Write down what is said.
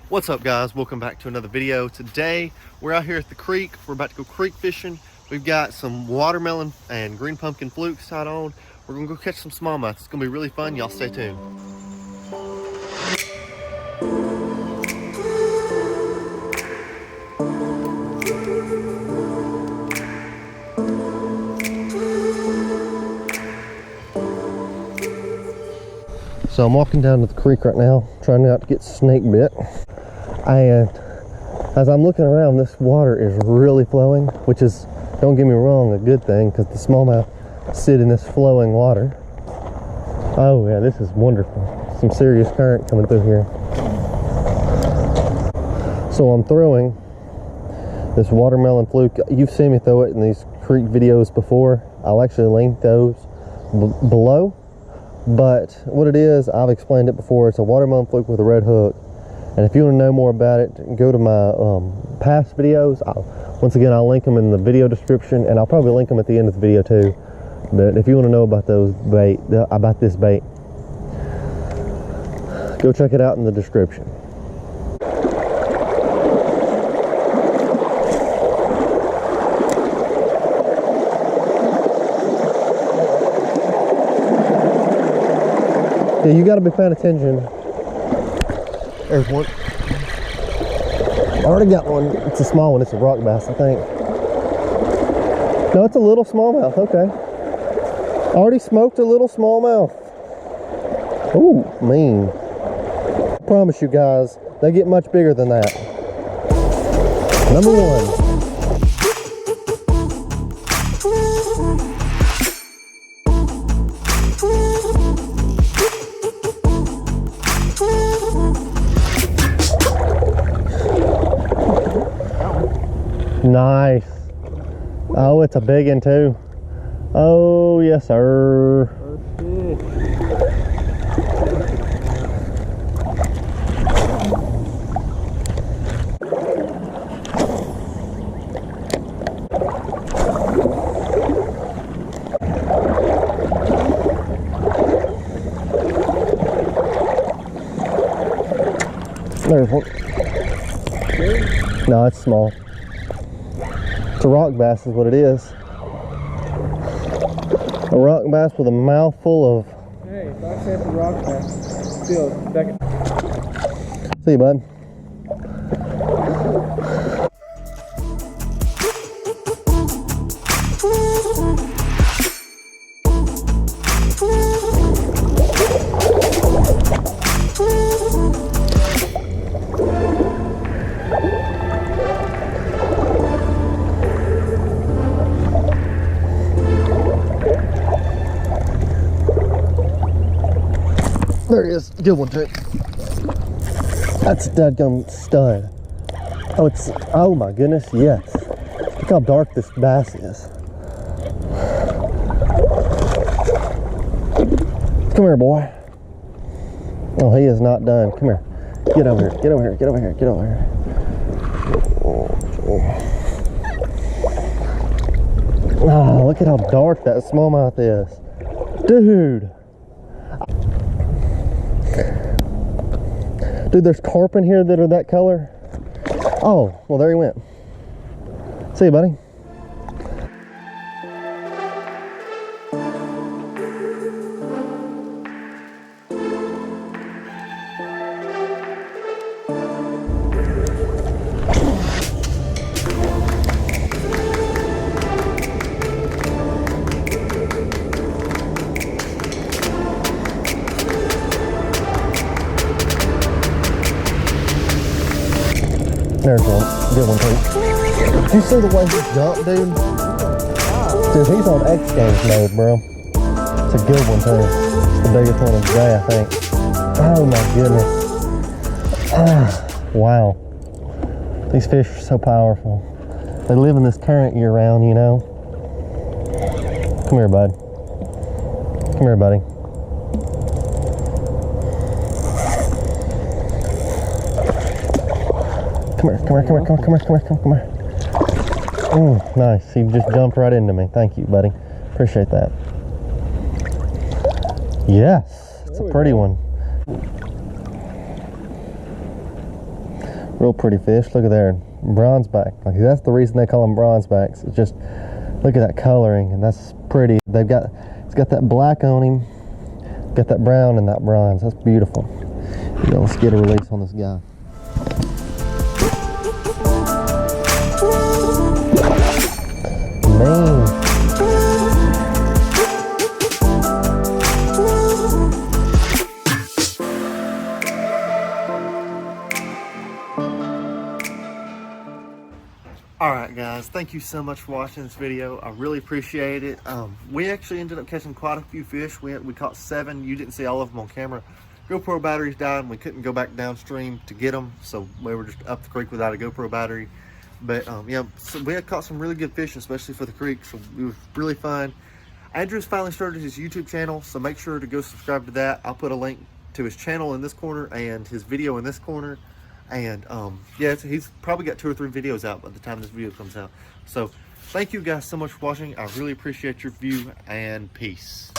What's up, guys? Welcome back to another video. Today we're out here at the creek. We're about to go creek fishing. We've got some watermelon and green pumpkin flukes tied on. We're gonna go catch some smallmouth. It's gonna be really fun. Y'all stay tuned. So I'm walking down to the creek right now, trying not to get snake bit. And as I'm looking around, this water is really flowing, which is, don't get me wrong, a good thing, because the smallmouth sit in this flowing water. Oh yeah, this is wonderful. Some serious current coming through here. So I'm throwing this watermelon fluke. You've seen me throw it in these creek videos before. I'll actually link those below. But what it is, I've explained it before. It's a watermelon fluke with a red hook. And if you want to know more about it, go to my past videos. Once again, I'll link them in the video description, and I'll probably link them at the end of the video too. But if you want to know about about this bait, go check it out in the description. Yeah, you got to be paying attention. There's one. I already got one. It's a small one. It's a rock bass, I think. No, it's a little smallmouth. Okay. Already smoked a little smallmouth. Ooh, mean. I promise you guys, they get much bigger than that. Number one. Nice. Oh, it's a big one too. Oh, yes, sir. There's one. No, it's small. It's a rock bass is what it is. A rock bass with a mouthful of... Hey, not saying for rock bass. Still, second. See you, bud. There he is. Good one, too. That's a dadgum stud. Oh my goodness, yes. Look how dark this bass is. Come here, boy. Oh, he is not done. Come here. Get over here. Get over here. Get over here. Get over here. Oh, look at how dark that smallmouth is. Dude. Dude, there's carp in here that are that color. Oh, well, there he went. See you, buddy. There's one. Good one, too. Did you see the way he jumped, dude? Dude, he's on X Games mode, bro. It's a good one, too. It's the biggest one of the day, I think. Oh, my goodness. Wow. These fish are so powerful. They live in this current year-round, you know. Come here, bud. Come here, buddy. Come here, come here, come here, come here, come here, come here, come here. Oh, nice. He just jumped right into me. Thank you, buddy. Appreciate that. Yes, it's a pretty one. Real pretty fish. Look at there, bronzeback. Like that's the reason they call them bronzebacks. It's just look at that coloring, and that's pretty. It's got that black on him, got that brown and that bronze. That's beautiful. You know, let's get a release on this guy. Man. Alright guys, thank you so much for watching this video. I really appreciate it. We actually ended up catching quite a few fish. We caught 7. You didn't see all of them on camera. GoPro batteries died and we couldn't go back downstream to get them, so we were just up the creek without a GoPro battery. But yeah, so we had caught some really good fish, especially for the creek, so it was really fun. Andrew's finally started his YouTube channel, so make sure to go subscribe to that. I'll put a link to his channel in this corner and his video in this corner. And yeah, he's probably got 2 or 3 videos out by the time this video comes out. So thank you guys so much for watching. I really appreciate your view, and peace.